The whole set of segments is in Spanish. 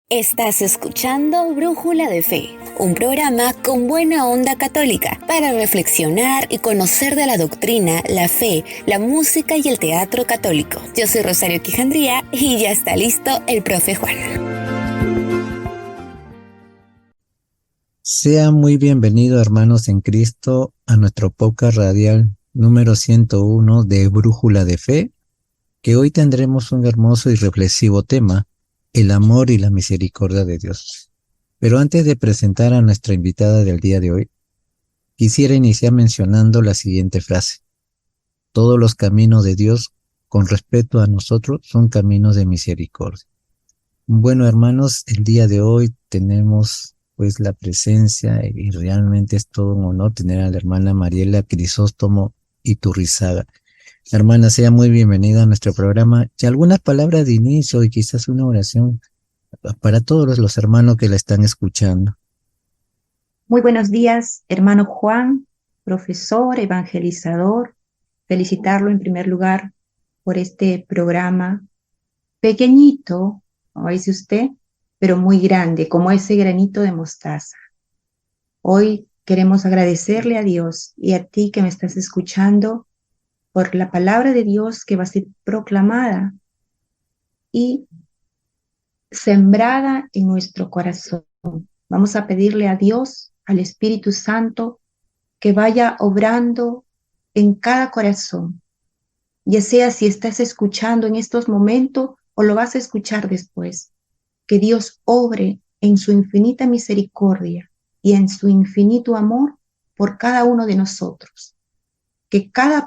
Estás escuchando Brújula de Fe, un programa con buena onda católica para reflexionar y conocer de la doctrina, la fe, la música y el teatro católico. Yo soy Rosario Quijandría y ya está listo el profe Juan. Sea muy bienvenido, hermanos en Cristo, a nuestro podcast radial número 101 de Brújula de Fe, que hoy tendremos un hermoso y reflexivo tema, el amor y la misericordia de Dios. Pero antes de presentar a nuestra invitada del día de hoy, quisiera iniciar mencionando la siguiente frase. Todos los caminos de Dios, con respecto a nosotros, son caminos de misericordia. Bueno, hermanos, el día de hoy tenemos pues la presencia y realmente es todo un honor tener a la hermana Mariela Crisóstomo Iturrizaga. Hermana, sea muy bienvenida a nuestro programa y algunas palabras de inicio y quizás una oración para todos los hermanos que la están escuchando. Muy buenos días, hermano Juan, profesor, evangelizador. Felicitarlo en primer lugar por este programa pequeñito, como dice usted, pero muy grande, como ese granito de mostaza. Hoy queremos agradecerle a Dios y a ti que me estás escuchando por la palabra de Dios que va a ser proclamada y sembrada en nuestro corazón. Vamos a pedirle a Dios, al Espíritu Santo, que vaya obrando en cada corazón, ya sea si estás escuchando en estos momentos o lo vas a escuchar después. Que Dios obre en su infinita misericordia y en su infinito amor por cada uno de nosotros. Que cada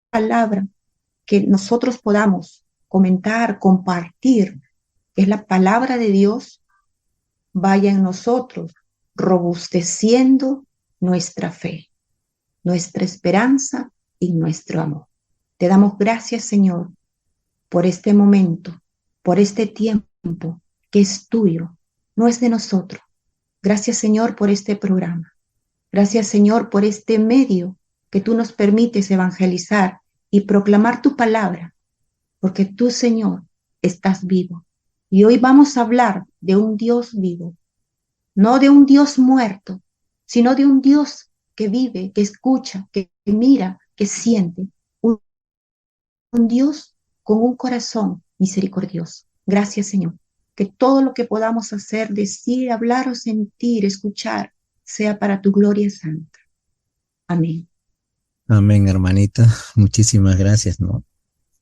palabra que nosotros podamos comentar, compartir, que es la palabra de Dios, vaya en nosotros, robusteciendo nuestra fe, nuestra esperanza y nuestro amor. Te damos gracias, Señor, por este momento, por este tiempo que es tuyo, no es de nosotros. Gracias, Señor, por este programa. Gracias, Señor, por este medio que tú nos permites evangelizar y proclamar tu palabra, porque tú, Señor, estás vivo. Y hoy vamos a hablar de un Dios vivo, no de un Dios muerto, sino de un Dios que vive, que escucha, que mira, que siente. Un Dios con un corazón misericordioso. Gracias, Señor. Que todo lo que podamos hacer, decir, hablar o sentir, escuchar, sea para tu gloria santa. Amén. Amén, hermanita. Muchísimas gracias, ¿no?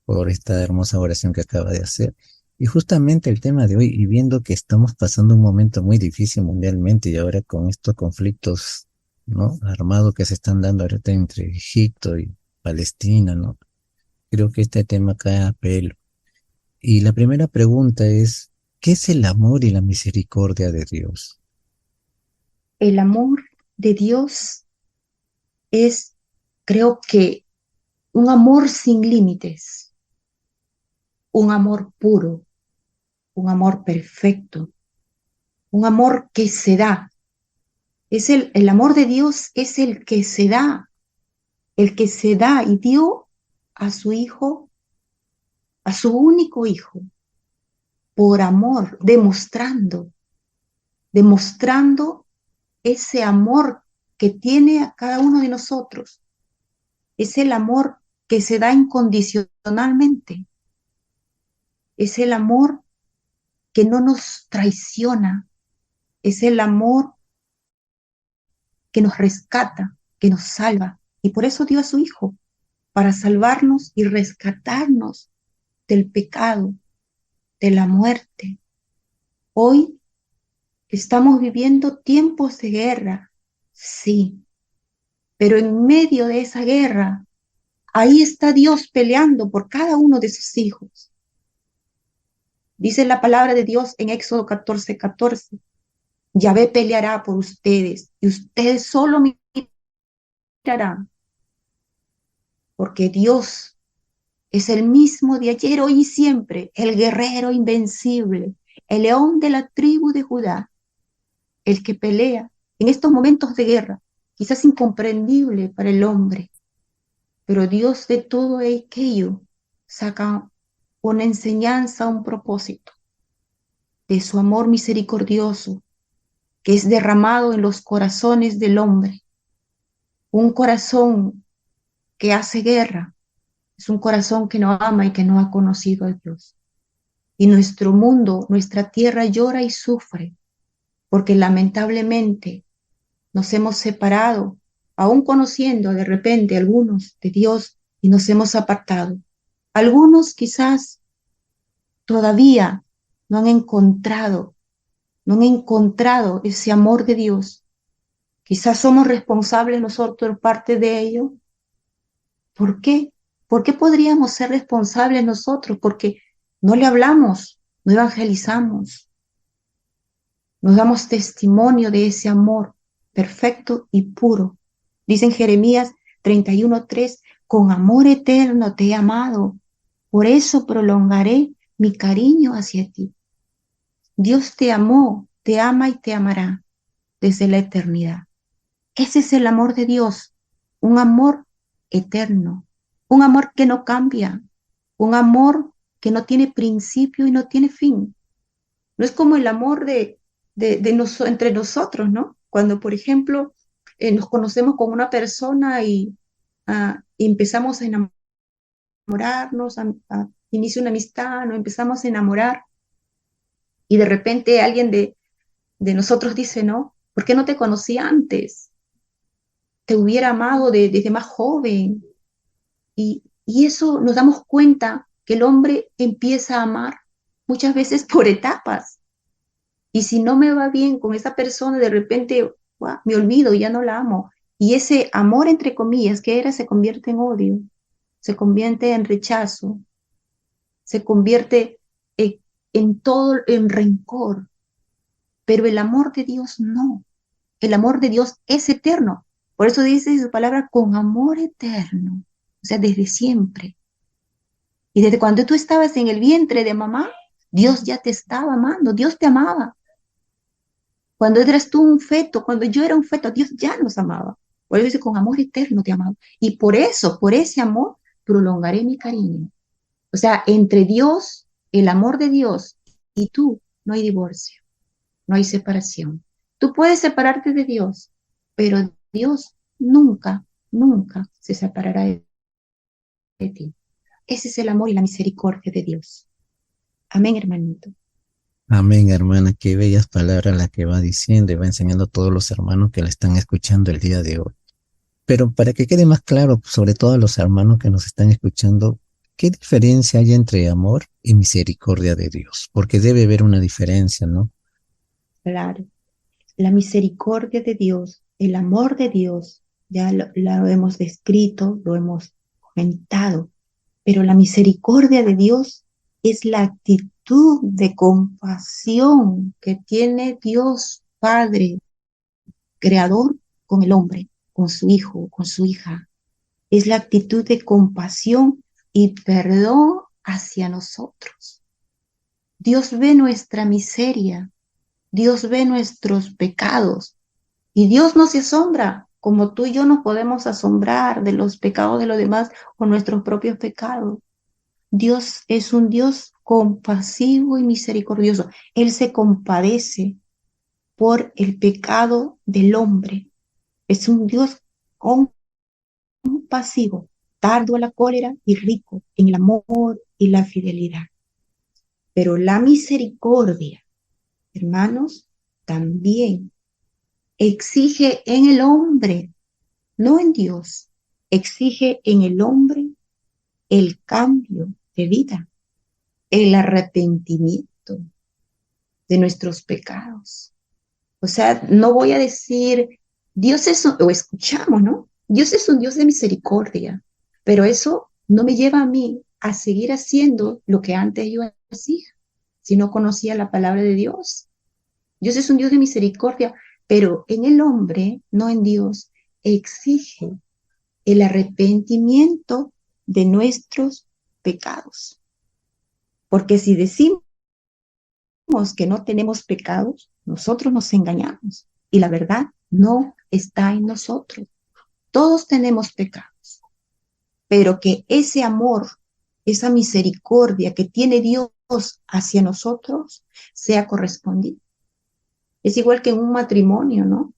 Por esta hermosa oración que acaba de hacer. Y justamente el tema de hoy, y viendo que estamos pasando un momento muy difícil mundialmente y ahora con estos conflictos, ¿no? Armados que se están dando ahorita entre Egipto y Palestina, ¿no? Creo que este tema cae a pelo. Y la primera pregunta es, ¿qué es el amor y la misericordia de Dios? El amor de Dios es, creo que, un amor sin límites, un amor puro, un amor perfecto, un amor que se da. Es el amor de Dios es el que se da y dio a su hijo, a su único hijo, por amor, demostrando ese amor que tiene a cada uno de nosotros. Es el amor que se da incondicionalmente. Es el amor que no nos traiciona. Es el amor que nos rescata, que nos salva. Y por eso dio a su hijo, para salvarnos y rescatarnos del pecado, de la muerte. Hoy estamos viviendo tiempos de guerra, sí, pero en medio de esa guerra, ahí está Dios peleando por cada uno de sus hijos. Dice la palabra de Dios en Éxodo 14:14, Yahvé peleará por ustedes y ustedes solo mirarán, porque Dios es el mismo de ayer, hoy y siempre, el guerrero invencible, el león de la tribu de Judá, el que pelea en estos momentos de guerra, quizás incomprendible para el hombre, pero Dios de todo aquello saca una enseñanza, un propósito. de su amor misericordioso que es derramado en los corazones del hombre. Un corazón que hace guerra es un corazón que no ama y que no ha conocido a Dios. Y nuestro mundo, nuestra tierra llora y sufre porque lamentablemente nos hemos separado, aún conociendo de repente algunos de Dios, y nos hemos apartado. Algunos quizás todavía no han encontrado ese amor de Dios. Quizás somos responsables nosotros parte de ello. ¿Por qué? ¿Por qué podríamos ser responsables nosotros? Porque no le hablamos, no evangelizamos, nos damos testimonio de ese amor perfecto y puro. Dice en Jeremías 31:3, con amor eterno te he amado, por eso prolongaré mi cariño hacia ti. Dios te amó, te ama y te amará desde la eternidad. Ese es el amor de Dios, un amor eterno, un amor que no cambia, un amor que no tiene principio y no tiene fin. No es como el amor entre nosotros, ¿no? Cuando, por ejemplo, nos conocemos con una persona y empezamos a enamorarnos, inicia una amistad, nos empezamos a enamorar y de repente alguien de nosotros dice, no, ¿por qué no te conocí antes? Te hubiera amado desde más joven. Y eso nos damos cuenta que el hombre empieza a amar muchas veces por etapas. Y si no me va bien con esa persona, de repente me olvido, ya no la amo. Y ese amor, entre comillas, que era, se convierte en odio, se convierte en rechazo, se convierte en todo, en rencor. Pero el amor de Dios no. El amor de Dios es eterno. Por eso dice su palabra, con amor eterno. O sea, desde siempre. Y desde cuando tú estabas en el vientre de mamá, Dios ya te estaba amando, Dios te amaba. Cuando eras tú un feto, cuando yo era un feto, Dios ya nos amaba. Por eso dice, con amor eterno te amaba. Y por eso, por ese amor, prolongaré mi cariño. O sea, entre Dios, el amor de Dios y tú, no hay divorcio, no hay separación. Tú puedes separarte de Dios, pero Dios nunca, nunca se separará de ti. Ese es el amor y la misericordia de Dios. Amén, hermanito. Amén, hermana. Qué bellas palabras las que va diciendo y va enseñando a todos los hermanos que la están escuchando el día de hoy. Pero para que quede más claro, sobre todo a los hermanos que nos están escuchando, ¿qué diferencia hay entre amor y misericordia de Dios? Porque debe haber una diferencia, ¿no? Claro, la misericordia de Dios, el amor de Dios, ya lo hemos descrito, lo hemos comentado, pero la misericordia de Dios es la actitud de compasión que tiene Dios Padre, Creador, con el hombre, con su hijo, con su hija. Es la actitud de compasión y perdón hacia nosotros. Dios ve nuestra miseria, Dios ve nuestros pecados y Dios no se asombra, como tú y yo nos podemos asombrar de los pecados de los demás o nuestros propios pecados. Dios es un Dios compasivo y misericordioso. Él se compadece por el pecado del hombre. Es un Dios compasivo, tardo a la cólera y rico en el amor y la fidelidad. Pero la misericordia, hermanos, también exige en el hombre, no en Dios, exige en el hombre el cambio de vida, el arrepentimiento de nuestros pecados. O sea, no voy a decir, Dios es, o escuchamos, ¿no? Dios es un Dios de misericordia, pero eso no me lleva a mí a seguir haciendo lo que antes yo hacía, si no conocía la palabra de Dios. Dios es un Dios de misericordia, pero en el hombre, no en Dios, exige el arrepentimiento de nuestros pecados. Porque si decimos que no tenemos pecados, nosotros nos engañamos y la verdad no está en nosotros. Todos tenemos pecados, pero que ese amor esa misericordia que tiene Dios hacia nosotros sea correspondida. Es igual que en un matrimonio, ¿no?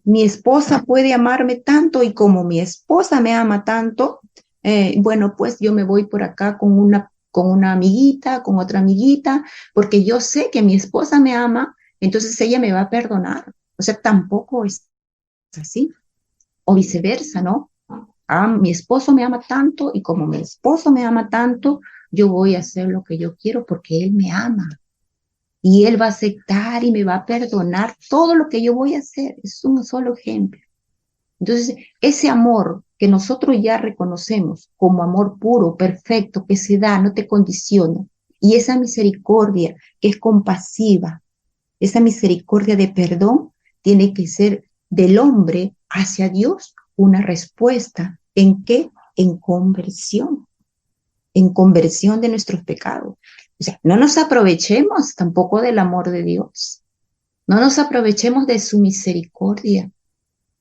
Mi esposa puede amarme tanto y como mi esposa me ama tanto, bueno, pues yo me voy por acá con una amiguita, con otra amiguita, porque yo sé que mi esposa me ama, entonces ella me va a perdonar. O sea, tampoco es así. O viceversa, ¿no? Mi esposo me ama tanto y como mi esposo me ama tanto, yo voy a hacer lo que yo quiero porque él me ama. Y él va a aceptar y me va a perdonar todo lo que yo voy a hacer. Es un solo ejemplo. Entonces, ese amor que nosotros ya reconocemos como amor puro, perfecto, que se da, no te condiciona, y esa misericordia que es compasiva, esa misericordia de perdón, tiene que ser del hombre hacia Dios una respuesta. ¿En qué? En conversión de nuestros pecados. O sea, no nos aprovechemos tampoco del amor de Dios, no nos aprovechemos de su misericordia.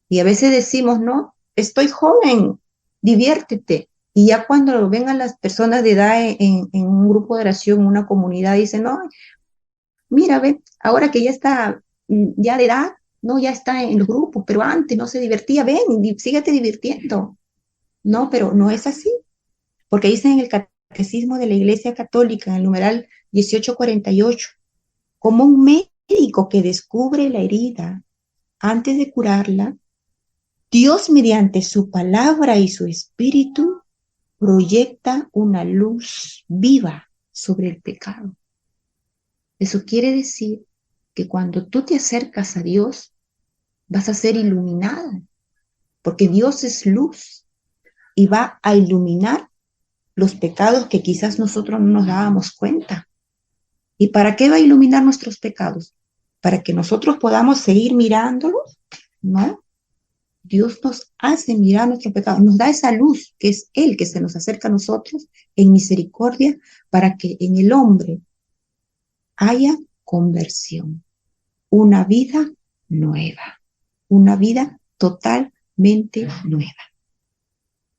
Y a veces decimos, no, estoy joven, diviértete. Y ya cuando vengan las personas de edad en un grupo de oración, en una comunidad, dicen, no, mira, ve, ahora que ya está ya de edad, no, ya está en los grupos, pero antes no se divertía, ven, síguete divirtiendo. No, pero no es así, porque dicen en el Catecismo de la Iglesia Católica, en el numeral 1848, como un médico que descubre la herida antes de curarla, Dios mediante su palabra y su espíritu proyecta una luz viva sobre el pecado. Eso quiere decir que cuando tú te acercas a Dios, vas a ser iluminada, porque Dios es luz y va a iluminar los pecados que quizás nosotros no nos dábamos cuenta. ¿Y para qué va a iluminar nuestros pecados? ¿Para que nosotros podamos seguir mirándolos? No. Dios nos hace mirar nuestros pecados, nos da esa luz que es Él que se nos acerca a nosotros en misericordia para que en el hombre haya conversión, una vida nueva, una vida totalmente nueva.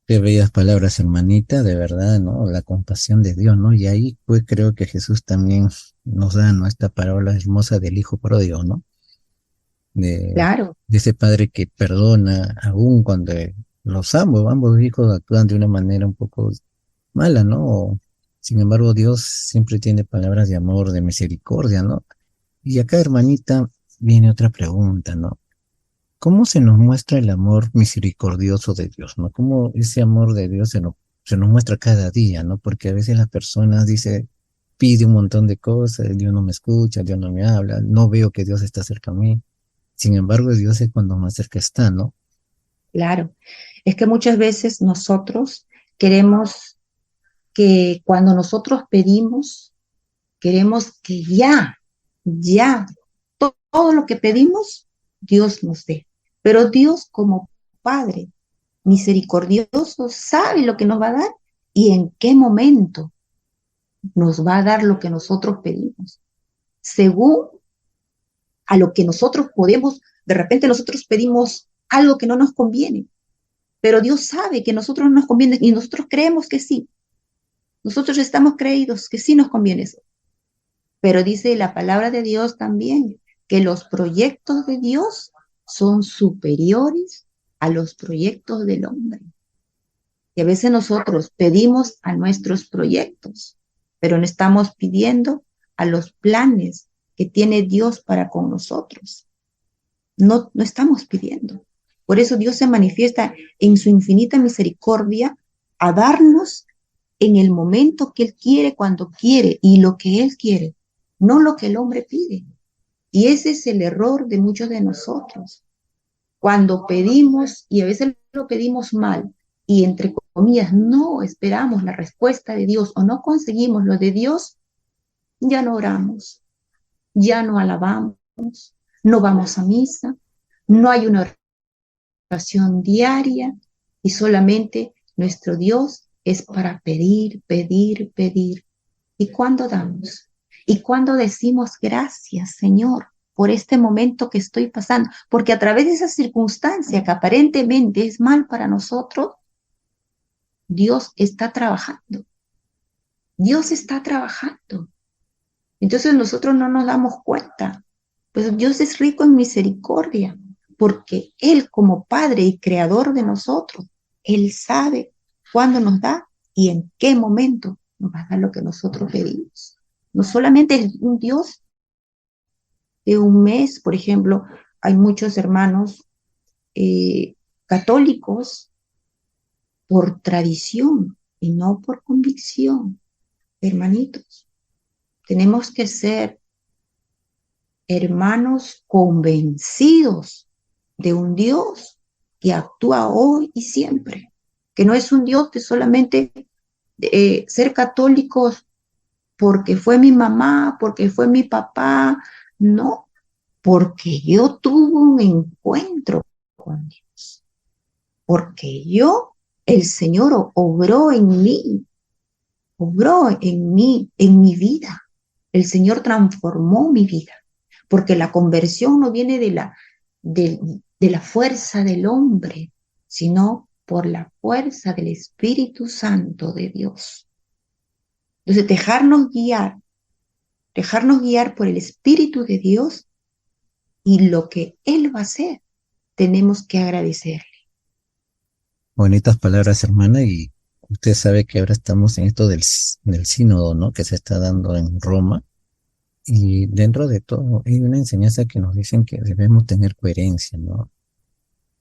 Qué bellas palabras, hermanita, de verdad, ¿no? La compasión de Dios, ¿no? Y ahí pues creo que Jesús también nos da, ¿no? Esta parábola hermosa del hijo pródigo, ¿no? De, Claro, de ese padre que perdona aún cuando ambos hijos actúan de una manera un poco mala, ¿no? Sin embargo, Dios siempre tiene palabras de amor, de misericordia, ¿no? Y acá, hermanita, viene otra pregunta, ¿no? ¿Cómo se nos muestra el amor misericordioso de Dios, ¿no? ¿Cómo ese amor de Dios se nos muestra cada día, ¿no? Porque a veces las personas dicen, pide un montón de cosas, Dios no me escucha, Dios no me habla, no veo que Dios está cerca a mí. Sin embargo, Dios es cuando más cerca está, ¿no? claro. Es que muchas veces nosotros queremos que cuando nosotros pedimos, queremos que ya, todo lo que pedimos, Dios nos dé. Pero Dios como Padre misericordioso sabe lo que nos va a dar y en qué momento nos va a dar lo que nosotros pedimos. Según a lo que nosotros podemos, de repente nosotros pedimos algo que no nos conviene, pero Dios sabe que a nosotros no nos conviene y nosotros creemos que sí. Nosotros estamos creídos que sí nos conviene eso. Pero dice la palabra de Dios también que los proyectos de Dios son superiores a los proyectos del hombre. Y a veces nosotros pedimos a nuestros proyectos, pero no estamos pidiendo a los planes que tiene Dios para con nosotros. No estamos pidiendo. Por eso Dios se manifiesta en su infinita misericordia a darnos en el momento que Él quiere, cuando quiere y lo que Él quiere, no lo que el hombre pide. Y ese es el error de muchos de nosotros. Cuando pedimos, y a veces lo pedimos mal, y entre comillas no esperamos la respuesta de Dios o no conseguimos lo de Dios, ya no oramos, ya no alabamos, no vamos a misa, no hay una oración diaria y solamente nuestro Dios es para pedir, pedir, pedir. ¿Y cuándo damos? ¿Y cuándo decimos gracias, Señor, por este momento que estoy pasando? Porque a través de esa circunstancia que aparentemente es mal para nosotros, Dios está trabajando. Dios está trabajando. Entonces nosotros no nos damos cuenta. Pues Dios es rico en misericordia, porque Él como Padre y Creador de nosotros, Él sabe cuándo nos da y en qué momento nos va a dar lo que nosotros pedimos. No solamente es un Dios de un mes, por ejemplo, hay muchos hermanos católicos por tradición y no por convicción. Hermanitos, tenemos que ser hermanos convencidos de un Dios que actúa hoy y siempre, que no es un Dios de solamente ser católicos porque fue mi mamá, porque fue mi papá, no, porque yo tuve un encuentro con Dios, porque el Señor obró en mí, en mi vida. El Señor transformó mi vida, porque la conversión no viene de la fuerza del hombre, sino por la fuerza del Espíritu Santo de Dios. Entonces, dejarnos guiar por el Espíritu de Dios y lo que Él va a hacer, tenemos que agradecerle. Bonitas palabras, hermana, y usted sabe que ahora estamos en esto del sínodo, ¿no? Que se está dando en Roma. Y dentro de todo hay una enseñanza que nos dicen que debemos tener coherencia, ¿no?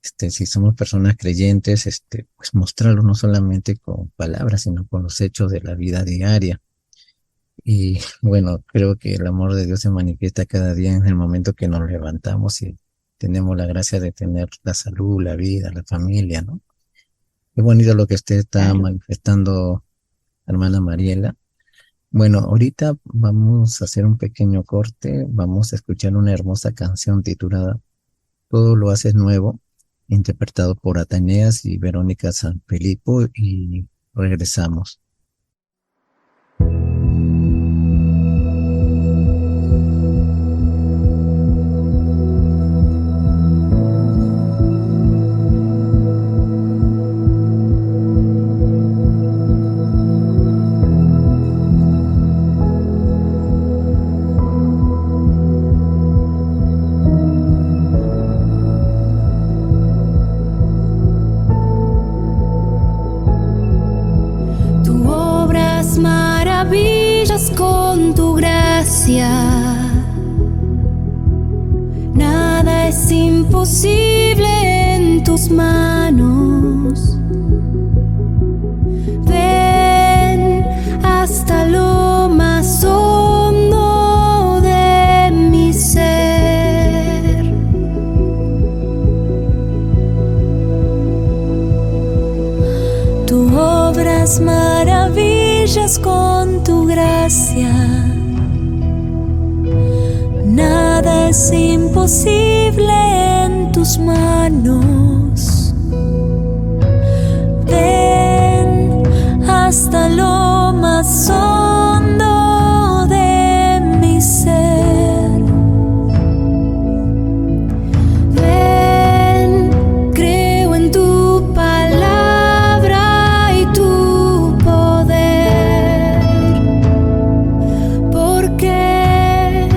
Si somos personas creyentes, pues mostrarlo no solamente con palabras, sino con los hechos de la vida diaria. Y bueno, creo que el amor de Dios se manifiesta cada día en el momento que nos levantamos y tenemos la gracia de tener la salud, la vida, la familia, ¿no? Es bonito lo que usted está manifestando, hermana Mariela. Bueno, ahorita vamos a hacer un pequeño corte, vamos a escuchar una hermosa canción titulada Todo lo haces nuevo, interpretado por Ataneas y Verónica Sanfilippo, y regresamos. Con tu gracia, nada es imposible en tus manos. Ven hasta lo más hondo de mi ser. Tú obras maravillas con tu gracia, nada es imposible en tus manos. Ven hasta lo más hondo de mi ser. Ven, creo en tu palabra y tu poder, porque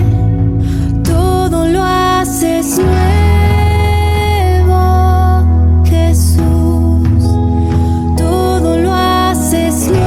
todo lo haces nuevo, Jesús. Todo lo haces nuevo.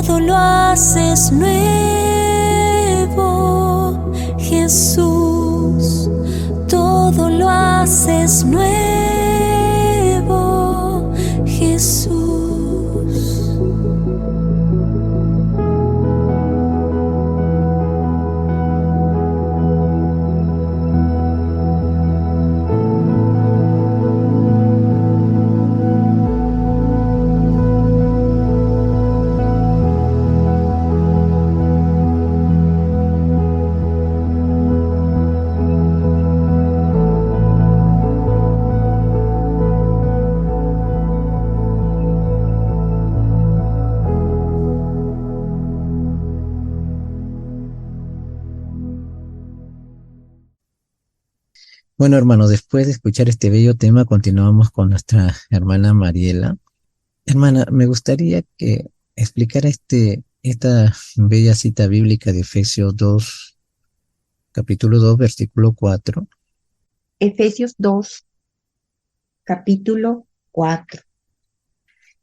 todo lo haces nuevo, Jesús, todo lo haces nuevo, Jesús. Bueno, hermano, después de escuchar este bello tema, continuamos con nuestra hermana Mariela. Hermana, me gustaría que explicara esta bella cita bíblica de Efesios 2, capítulo 2, versículo 4. Efesios 2, capítulo 4.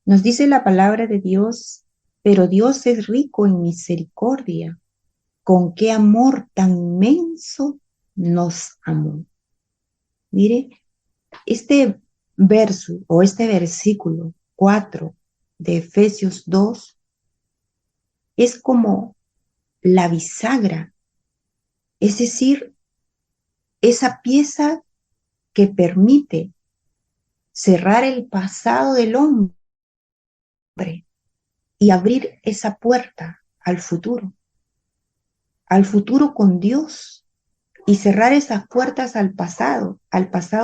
Nos dice la palabra de Dios, pero Dios es rico en misericordia. Con qué amor tan inmenso nos amó. Mire, este verso o este versículo 4 de Efesios 2 es como la bisagra, es decir, esa pieza que permite cerrar el pasado del hombre y abrir esa puerta al futuro con Dios. Y cerrar esas puertas al pasado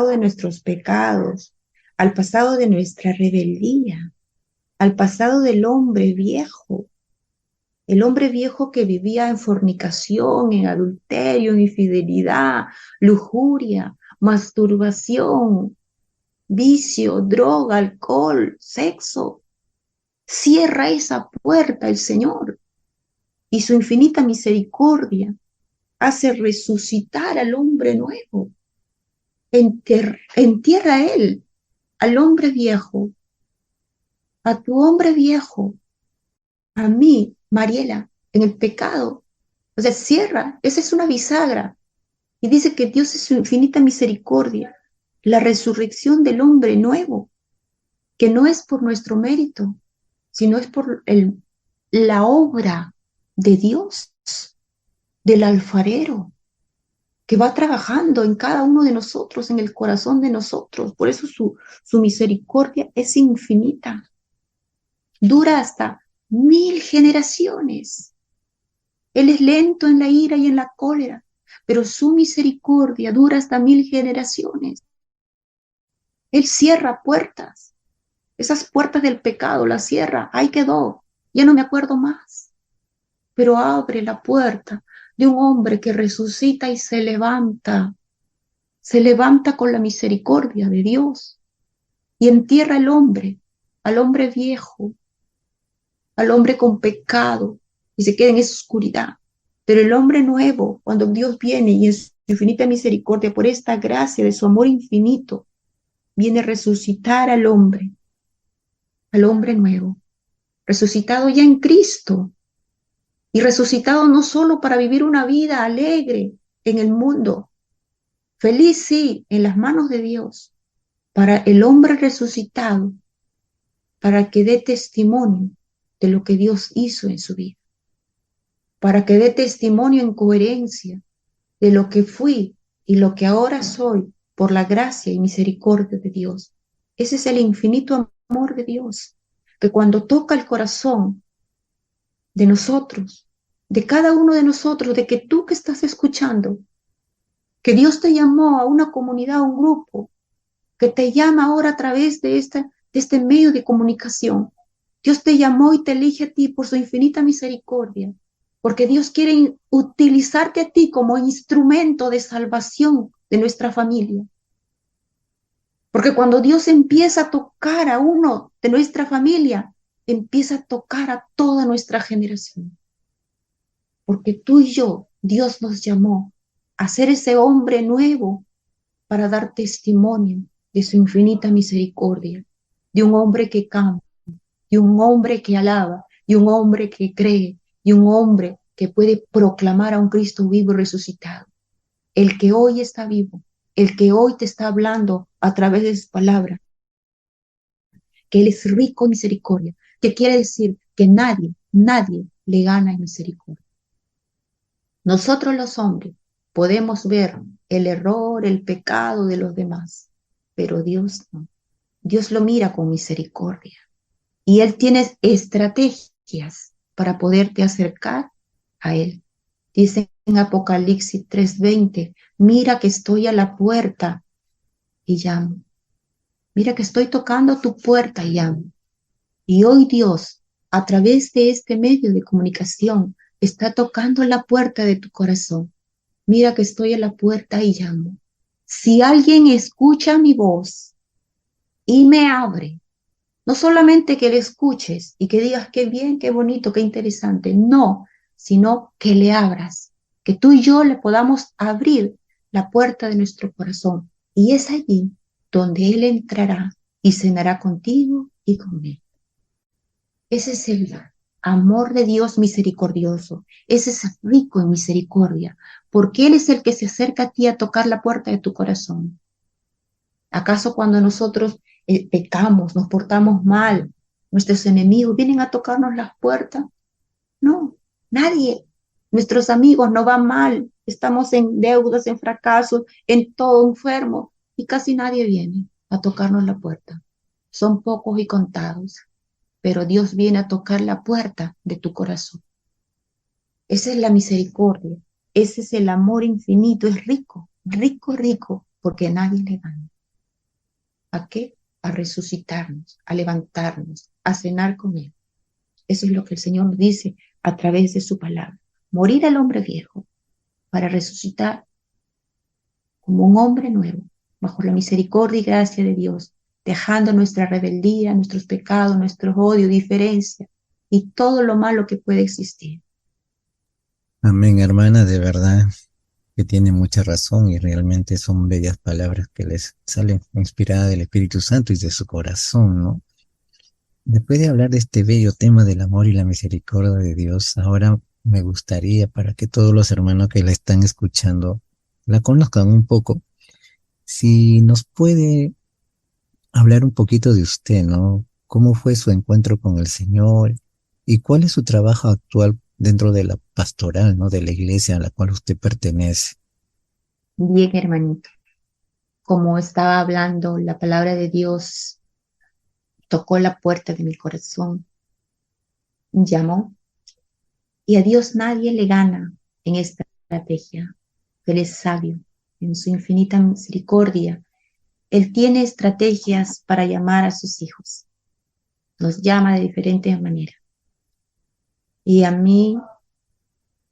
de nuestros pecados, al pasado de nuestra rebeldía, al pasado del hombre viejo, el hombre viejo que vivía en fornicación, en adulterio, en infidelidad, lujuria, masturbación, vicio, droga, alcohol, sexo. Cierra esa puerta el Señor y su infinita misericordia hace resucitar al hombre nuevo. Entierra a él, al hombre viejo, a tu hombre viejo, a mí, Mariela, en el pecado. O sea, cierra, esa es una bisagra. Y dice que Dios es su infinita misericordia, la resurrección del hombre nuevo, que no es por nuestro mérito, sino es por la obra de Dios, del alfarero, que va trabajando en cada uno de nosotros, en el corazón de nosotros. Por eso su misericordia es infinita. Dura hasta 1000 generaciones. Él es lento en la ira y en la cólera, pero su misericordia dura hasta 1000 generaciones. Él cierra puertas. Esas puertas del pecado las cierra. Ahí quedó. Ya no me acuerdo más. Pero abre la puerta de un hombre que resucita y se levanta con la misericordia de Dios y entierra al hombre viejo, al hombre con pecado y se queda en esa oscuridad. Pero el hombre nuevo, cuando Dios viene y en su infinita misericordia, por esta gracia de su amor infinito, viene a resucitar al hombre nuevo, resucitado ya en Cristo. Y resucitado no solo para vivir una vida alegre en el mundo, feliz sí, en las manos de Dios, para el hombre resucitado, para que dé testimonio de lo que Dios hizo en su vida, para que dé testimonio en coherencia de lo que fui y lo que ahora soy por la gracia y misericordia de Dios. Ese es el infinito amor de Dios, que cuando toca el corazón de nosotros, de cada uno de nosotros, de que tú que estás escuchando, que Dios te llamó a una comunidad, a un grupo, que te llama ahora a través de este medio de comunicación. Dios te llamó y te elige a ti por su infinita misericordia, porque Dios quiere utilizarte a ti como instrumento de salvación de nuestra familia. Porque cuando Dios empieza a tocar a uno de nuestra familia, empieza a tocar a toda nuestra generación. Porque tú y yo, Dios nos llamó a ser ese hombre nuevo para dar testimonio de su infinita misericordia, de un hombre que canta, de un hombre que alaba, y un hombre que cree, y un hombre que puede proclamar a un Cristo vivo y resucitado. El que hoy está vivo, el que hoy te está hablando a través de su palabra, que Él es rico en misericordia, que quiere decir que nadie le gana en misericordia. Nosotros los hombres podemos ver el error, el pecado de los demás, pero Dios no. Dios lo mira con misericordia y Él tiene estrategias para poderte acercar a Él. Dice en Apocalipsis 3:20, mira que estoy a la puerta y llamo. Mira que estoy tocando tu puerta y llamo. Y hoy Dios, a través de este medio de comunicación, está tocando la puerta de tu corazón. Mira que estoy a la puerta y llamo. Si alguien escucha mi voz y me abre, no solamente que le escuches y que digas qué bien, qué bonito, qué interesante, no, sino que le abras, que tú y yo le podamos abrir la puerta de nuestro corazón. Y es allí donde Él entrará y cenará contigo y conmigo. Ese es el amor de Dios misericordioso. Ese es rico en misericordia, porque Él es el que se acerca a ti a tocar la puerta de tu corazón. ¿Acaso cuando nosotros pecamos, nos portamos mal, nuestros enemigos vienen a tocarnos las puertas? No, nadie. Nuestros amigos no van mal, estamos en deudas, en fracasos, en todo enfermo, y casi nadie viene a tocarnos la puerta. Son pocos y contados, pero Dios viene a tocar la puerta de tu corazón. Esa es la misericordia, ese es el amor infinito, es rico, rico, rico, porque nadie le gana. ¿A qué? A resucitarnos, a levantarnos, a cenar con Él. Eso es lo que el Señor nos dice a través de su palabra. Morir al hombre viejo para resucitar como un hombre nuevo, bajo la misericordia y gracia de Dios, dejando nuestra rebeldía, nuestros pecados, nuestros odios, diferencia y todo lo malo que puede existir. Amén, hermana, de verdad que tiene mucha razón y realmente son bellas palabras que les salen inspiradas del Espíritu Santo y de su corazón, ¿no? Después de hablar de este bello tema del amor y la misericordia de Dios, ahora me gustaría, para que todos los hermanos que la están escuchando la conozcan un poco, si nos puede hablar un poquito de usted, ¿no? ¿Cómo fue su encuentro con el Señor? ¿Y cuál es su trabajo actual dentro de la pastoral, ¿no? De la iglesia a la cual usted pertenece? Bien, hermanito, como estaba hablando, la palabra de Dios tocó la puerta de mi corazón, llamó, y a Dios nadie le gana en esta estrategia. Él es sabio, en su infinita misericordia. Él tiene estrategias para llamar a sus hijos. Los llama de diferentes maneras. Y a mí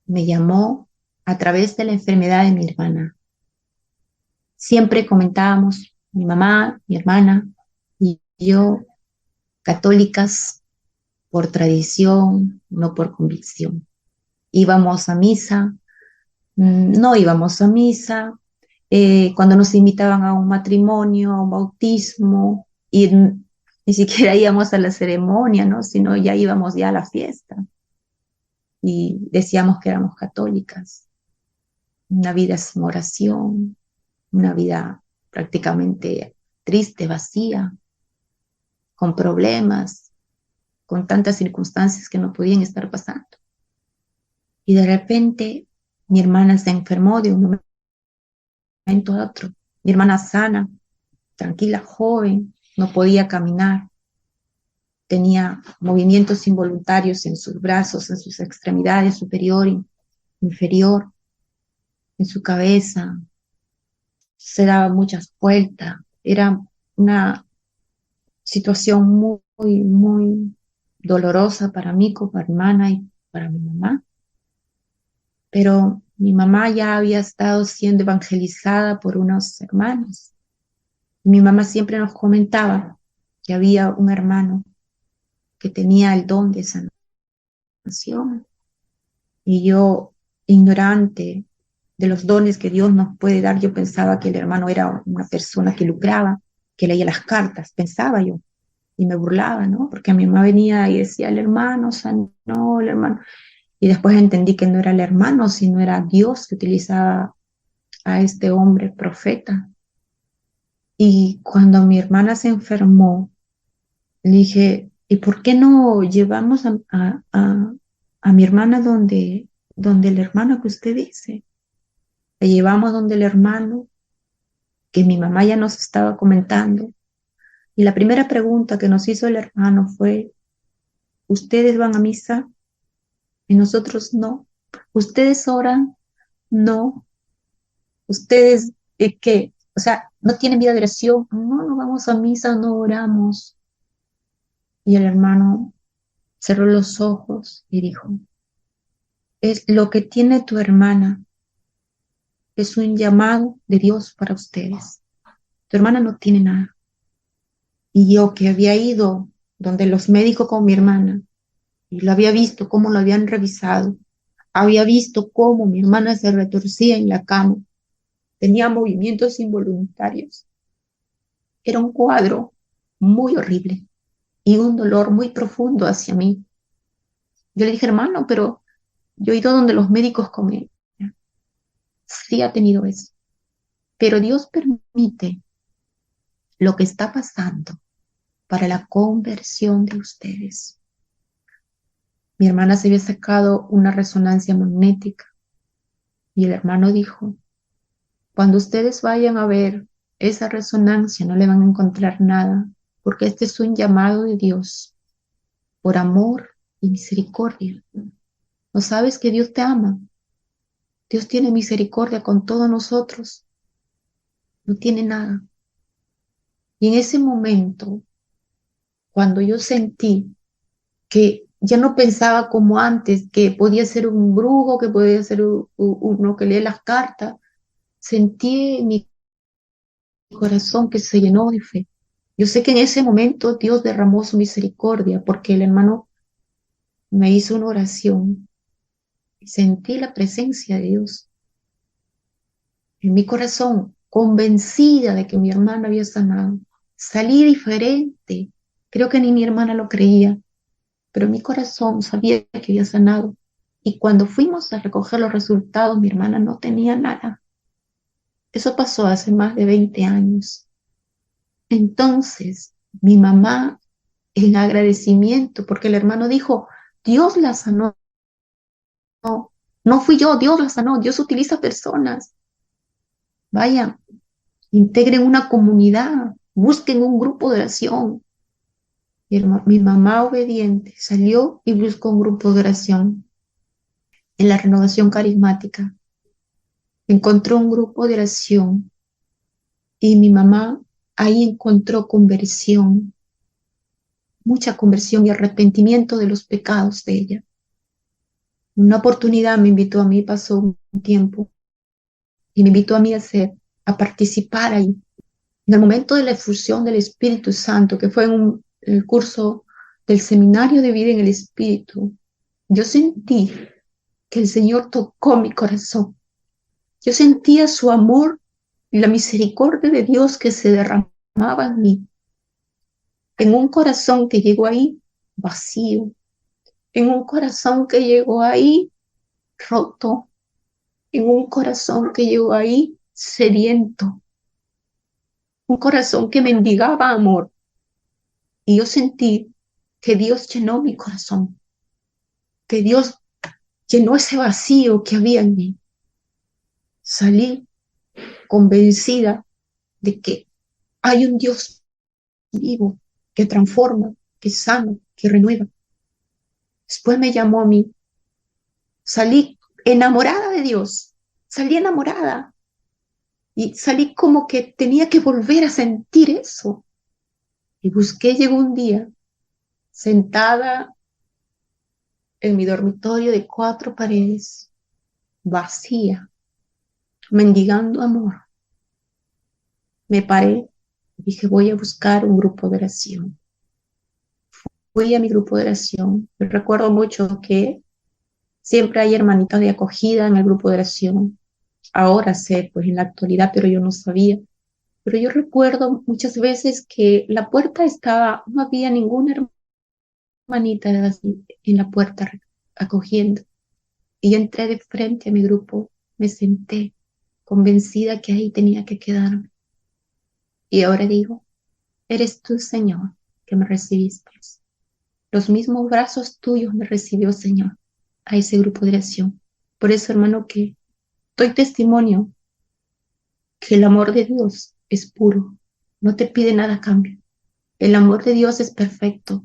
me llamó a través de la enfermedad de mi hermana. Siempre comentábamos, mi mamá, mi hermana y yo, católicas por tradición, no por convicción. Íbamos a misa, no íbamos a misa, cuando nos invitaban a un matrimonio, a un bautismo, y ni siquiera íbamos a la ceremonia, ¿no? Sino ya íbamos ya a la fiesta. Y decíamos que éramos católicas. Una vida sin oración, una vida prácticamente triste, vacía, con problemas, con tantas circunstancias que no podían estar pasando. Y de repente mi hermana se enfermó de un momento a otro. Mi hermana sana, tranquila, joven, no podía caminar. Tenía movimientos involuntarios en sus brazos, en sus extremidades superior e inferior, en su cabeza. Se daba muchas vueltas. Era una situación muy, muy dolorosa para mí como hermana y para mi mamá. Pero mi mamá ya había estado siendo evangelizada por unos hermanos. Mi mamá siempre nos comentaba que había un hermano que tenía el don de sanación. Y yo, ignorante de los dones que Dios nos puede dar, yo pensaba que el hermano era una persona que lucraba, que leía las cartas, pensaba yo. y me burlaba, ¿no? Porque mi mamá venía y decía, el hermano sanó, el hermano. Y después entendí que no era el hermano, sino era Dios que utilizaba a este hombre profeta. Y cuando mi hermana se enfermó, le dije, ¿y por qué no llevamos a mi hermana donde el hermano que usted dice? La llevamos donde el hermano que mi mamá ya nos estaba comentando. Y la primera pregunta que nos hizo el hermano fue, ¿ustedes van a misa? Y nosotros no. ¿Ustedes oran? No. ¿Ustedes qué? O sea, ¿no tienen vida de oración? No, no vamos a misa, no oramos. Y el hermano cerró los ojos y dijo, es lo que tiene tu hermana, es un llamado de Dios para ustedes. Tu hermana no tiene nada. Y yo que había ido donde los médicos con mi hermana, y lo había visto cómo lo habían revisado, había visto cómo mi hermana se retorcía en la cama, tenía movimientos involuntarios. Era un cuadro muy horrible y un dolor muy profundo hacia mí. Yo le dije, hermano, pero yo he ido donde los médicos con ella. Sí ha tenido eso. Pero Dios permite lo que está pasando para la conversión de ustedes. Mi hermana se había sacado una resonancia magnética y el hermano dijo, cuando ustedes vayan a ver esa resonancia no le van a encontrar nada, porque este es un llamado de Dios por amor y misericordia. ¿No sabes que Dios te ama? Dios tiene misericordia con todos nosotros. No tiene nada. Y en ese momento, cuando yo sentí que ya no pensaba como antes, que podía ser un brujo, que podía ser uno que lee las cartas, sentí en mi corazón que se llenó de fe. Yo sé que en ese momento Dios derramó su misericordia porque el hermano me hizo una oración y sentí la presencia de Dios en mi corazón, convencida de que mi hermana había sanado. Salí diferente. Creo que ni mi hermana lo creía, pero mi corazón sabía que había sanado. Y cuando fuimos a recoger los resultados, mi hermana no tenía nada. Eso pasó hace más de 20 años. Entonces, mi mamá, en agradecimiento, porque el hermano dijo, Dios la sanó. No, no fui yo, Dios la sanó. Dios utiliza personas. Vayan, integren una comunidad, busquen un grupo de oración. Mi mamá obediente salió y buscó un grupo de oración en la renovación carismática. Encontró un grupo de oración y mi mamá ahí encontró conversión, mucha conversión y arrepentimiento de los pecados de ella. Una oportunidad me invitó a mí, pasó un tiempo, y me invitó a mí a participar ahí. En el momento de la efusión del Espíritu Santo, que fue en el curso del Seminario de Vida en el Espíritu, yo sentí que el Señor tocó mi corazón. Yo sentía su amor y la misericordia de Dios que se derramaba en mí. En un corazón que llegó ahí vacío. En un corazón que llegó ahí roto. En un corazón que llegó ahí sediento. Un corazón que mendigaba amor. Y yo sentí que Dios llenó mi corazón. Que Dios llenó ese vacío que había en mí. Salí convencida de que hay un Dios vivo que transforma, que sana, que renueva. Después me llamó a mí. Salí enamorada de Dios. Salí enamorada. Y salí como que tenía que volver a sentir eso. Y busqué, llegó un día, sentada en mi dormitorio de 4 paredes, vacía, mendigando amor. Me paré y dije, voy a buscar un grupo de oración. Fui a mi grupo de oración. Recuerdo mucho que siempre hay hermanitas de acogida en el grupo de oración. Ahora sé, pues en la actualidad, pero yo no sabía. Pero yo recuerdo muchas veces que la puerta estaba, no había ninguna hermanita en la puerta acogiendo. Y yo entré de frente a mi grupo, me senté, convencida que ahí tenía que quedarme. Y ahora digo, eres tú, Señor, que me recibiste. Los mismos brazos tuyos me recibió, Señor, a ese grupo de oración. Por eso, hermano, que doy testimonio que el amor de Dios es puro, no te pide nada a cambio. El amor de Dios es perfecto,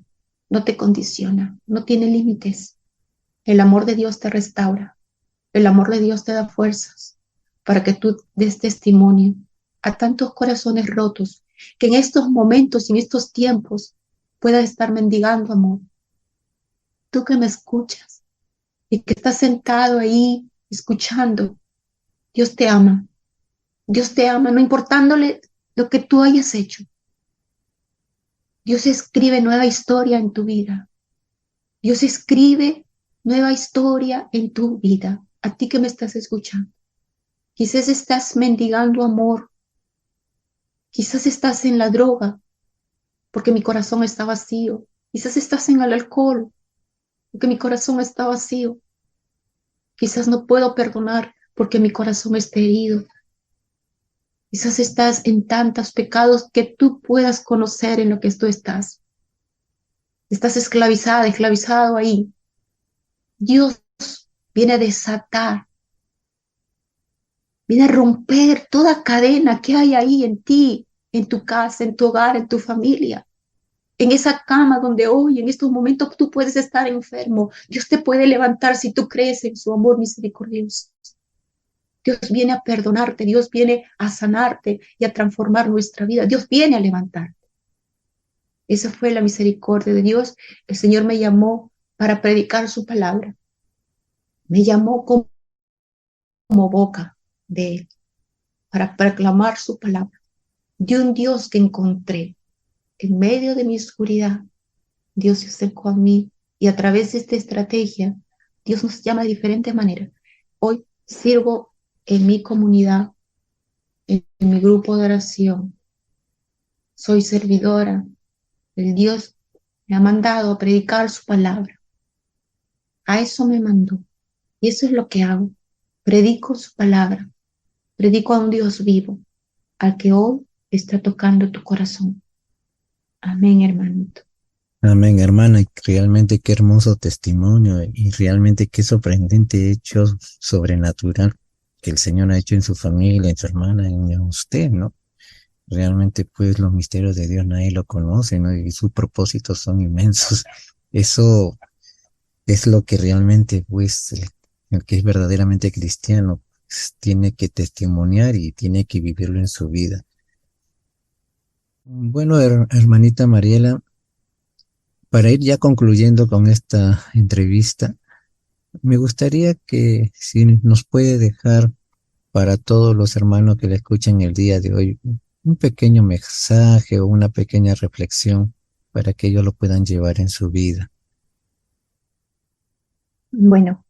no te condiciona, no tiene límites. El amor de Dios te restaura, el amor de Dios te da fuerzas para que tú des testimonio a tantos corazones rotos que en estos momentos y en estos tiempos puedan estar mendigando amor. Tú que me escuchas y que estás sentado ahí escuchando, Dios te ama, no importándole lo que tú hayas hecho. Dios escribe nueva historia en tu vida. Dios escribe nueva historia en tu vida. A ti que me estás escuchando. Quizás estás mendigando amor. Quizás estás en la droga porque mi corazón está vacío. Quizás estás en el alcohol porque mi corazón está vacío. Quizás no puedo perdonar porque mi corazón está herido. Quizás estás en tantos pecados que tú puedas conocer en lo que tú estás. Estás esclavizada, esclavizado ahí. Dios viene a desatar, viene a romper toda cadena que hay ahí en ti, en tu casa, en tu hogar, en tu familia. En esa cama donde hoy, en estos momentos, tú puedes estar enfermo. Dios te puede levantar si tú crees en su amor misericordioso. Dios viene a perdonarte, Dios viene a sanarte y a transformar nuestra vida. Dios viene a levantarte. Esa fue la misericordia de Dios. El Señor me llamó para predicar su palabra. Me llamó como boca de Él para proclamar su palabra. De un Dios que encontré en medio de mi oscuridad. Dios se acercó a mí y a través de esta estrategia, Dios nos llama de diferentes maneras. Hoy sirvo en mi comunidad, en mi grupo de oración. Soy servidora. El Dios me ha mandado a predicar su palabra. A eso me mandó. Y eso es lo que hago. Predico su palabra. Predico a un Dios vivo, al que hoy está tocando tu corazón. Amén, hermanito. Amén, hermana. Y realmente qué hermoso testimonio y realmente qué sorprendente hecho sobrenatural que el Señor ha hecho en su familia, en su hermana, en usted, ¿no? Realmente, pues, los misterios de Dios nadie lo conoce, ¿no? Y sus propósitos son inmensos. Eso es lo que realmente, pues, el que es verdaderamente cristiano, pues, tiene que testimoniar y tiene que vivirlo en su vida. Bueno, hermanita Mariela, para ir ya concluyendo con esta entrevista, me gustaría que si nos puede dejar para todos los hermanos que le escuchan el día de hoy un pequeño mensaje o una pequeña reflexión para que ellos lo puedan llevar en su vida. Bueno,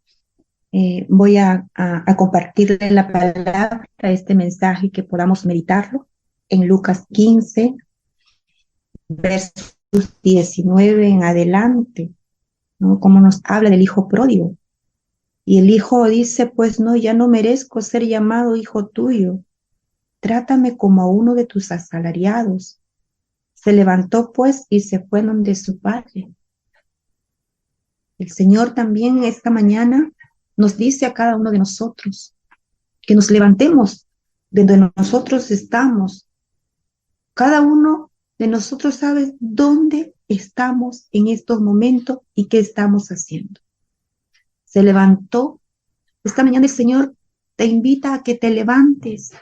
voy a compartirle la palabra, este mensaje, que podamos meditarlo en Lucas 15, versos 19 en adelante, ¿no? Como nos habla del hijo pródigo. Y el hijo dice, pues no, ya no merezco ser llamado hijo tuyo. Trátame como a uno de tus asalariados. Se levantó pues y se fue donde su padre. El Señor también esta mañana nos dice a cada uno de nosotros que nos levantemos de donde nosotros estamos. Cada uno de nosotros sabe dónde estamos en estos momentos y qué estamos haciendo. Se levantó. Esta mañana el Señor te invita a que te levantes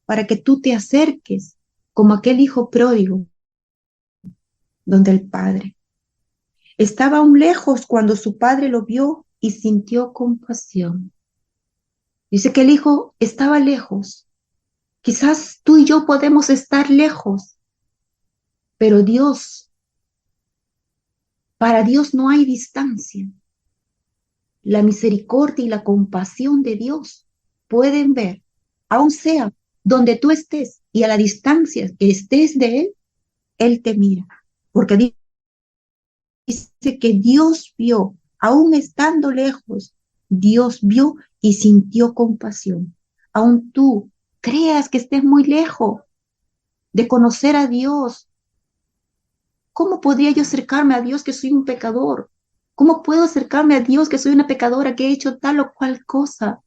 para que tú te acerques como aquel hijo pródigo donde el Padre. Estaba aún lejos cuando su padre lo vio y sintió compasión. Dice que el hijo estaba lejos. Quizás tú y yo podemos estar lejos, pero para Dios no hay distancia. La misericordia y la compasión de Dios pueden ver, aun sea donde tú estés, y a la distancia que estés de Él te mira. Porque dice que Dios vio, aún estando lejos, Dios vio y sintió compasión. Aún tú creas que estés muy lejos de conocer a Dios. ¿Cómo podría yo acercarme a Dios que soy un pecador? ¿Cómo puedo acercarme a Dios que soy una pecadora que he hecho tal o cual cosa?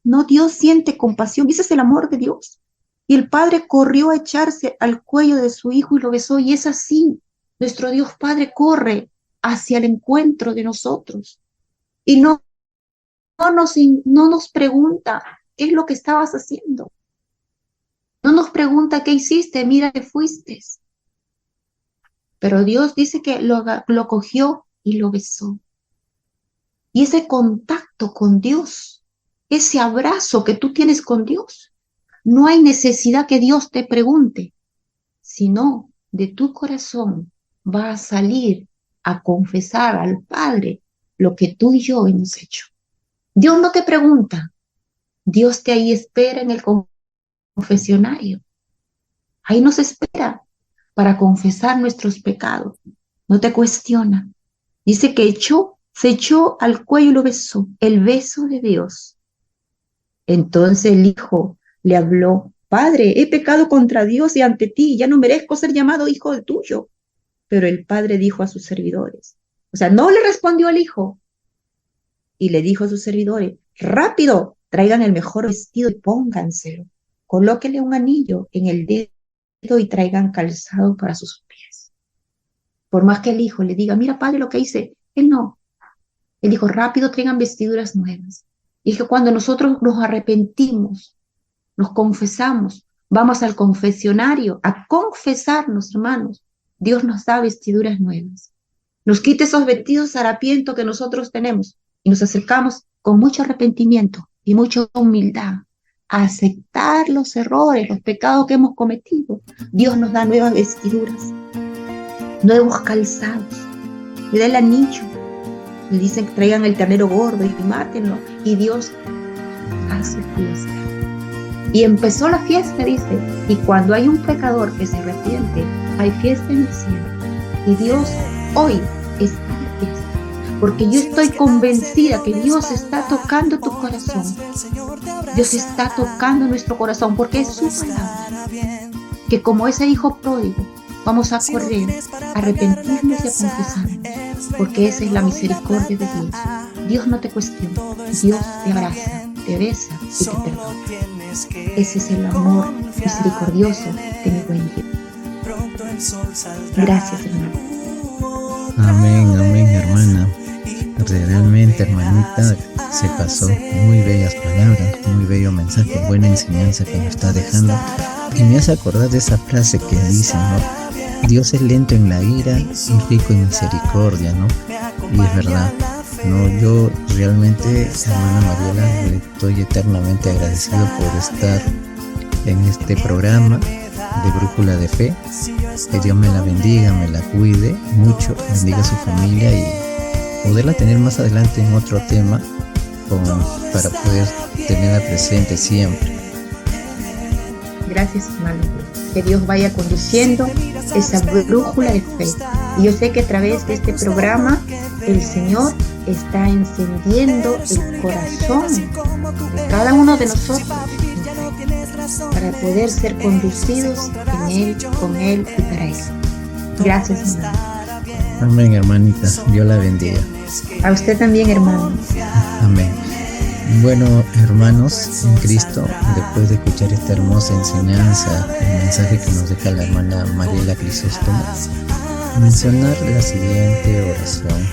No, Dios siente compasión. Ese es el amor de Dios. Y el Padre corrió a echarse al cuello de su Hijo y lo besó. Y es así. Nuestro Dios Padre corre hacia el encuentro de nosotros. Y no nos pregunta qué es lo que estabas haciendo. No nos pregunta qué hiciste, mira que fuiste. Pero Dios dice que lo cogió y lo besó. Y ese contacto con Dios, ese abrazo que tú tienes con Dios, no hay necesidad que Dios te pregunte, sino de tu corazón va a salir a confesar al Padre lo que tú y yo hemos hecho. Dios no te pregunta, Dios te ahí espera en el confesionario. Ahí nos espera para confesar nuestros pecados. No te cuestiona. Dice que se echó al cuello y lo besó, el beso de Dios. Entonces el Hijo le habló: Padre, he pecado contra Dios y ante ti, ya no merezco ser llamado hijo tuyo. Pero el Padre dijo a sus servidores, o sea, no le respondió al Hijo, y le dijo a sus servidores: rápido, traigan el mejor vestido y pónganselo, colóquenle un anillo en el dedo y traigan calzado para sus pies. Por más que el Hijo le diga: mira, Padre, lo que hice, él no. Él dijo: rápido, traigan vestiduras nuevas. Y es que cuando nosotros nos arrepentimos, nos confesamos, vamos al confesionario a confesarnos, hermanos, Dios nos da vestiduras nuevas. Nos quita esos vestidos harapientos que nosotros tenemos y nos acercamos con mucho arrepentimiento y mucha humildad a aceptar los errores, los pecados que hemos cometido. Dios nos da nuevas vestiduras, nuevos calzados, le da el anillo. Le dicen que traigan el ternero gordo y mátenlo. Y Dios hace fiesta. Y empezó la fiesta, dice. Y cuando hay un pecador que se arrepiente, hay fiesta en el cielo. Y Dios hoy está en fiesta. Porque yo estoy convencida que Dios está tocando tu corazón. Dios está tocando nuestro corazón porque es su palabra. Que como ese hijo pródigo, vamos a correr, a arrepentirnos y a confesarnos. Porque esa es la misericordia de Dios. Dios no te cuestiona, Dios te abraza, te besa y te perdona. Ese es el amor misericordioso de mi buen Dios. Gracias, hermano. Amén, amén, hermana. Realmente, hermanita, se pasó. Muy bellas palabras, muy bello mensaje, buena enseñanza que nos está dejando. Y me hace acordar de esa frase que dice, ¿no? Dios es lento en la ira y rico en misericordia, ¿no? Y es verdad, ¿no? Yo realmente, hermana Mariela, le estoy eternamente agradecido por estar en este programa de Brújula de Fe. Que Dios me la bendiga, me la cuide mucho, bendiga a su familia y poderla tener más adelante en otro tema para poder tenerla presente siempre. Gracias, hermano. Que Dios vaya conduciendo esa brújula de fe. Y yo sé que a través de este programa el Señor está encendiendo el corazón de cada uno de nosotros para poder ser conducidos en Él, con Él y para Él. Gracias, hermano. Amén, hermanita. Dios la bendiga. A usted también, hermano. Amén. Bueno, hermanos en Cristo, después de escuchar esta hermosa enseñanza, el mensaje que nos deja la hermana Mariela Crisóstomo, mencionar la siguiente oración.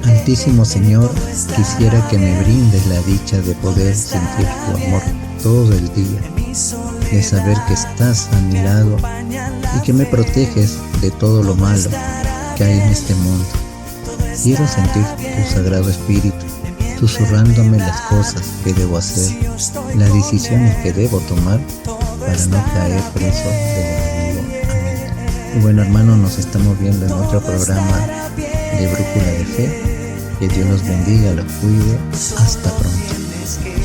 Altísimo Señor, quisiera que me brindes la dicha de poder sentir tu amor todo el día, de saber que estás a mi lado y que me proteges de todo lo malo que hay en este mundo. Quiero sentir tu Sagrado Espíritu susurrándome las cosas que debo hacer, las decisiones que debo tomar para no caer preso del enemigo. Amén. Y bueno, hermanos, nos estamos viendo en otro programa de Brújula de Fe. Que Dios los bendiga, los cuide. Hasta pronto.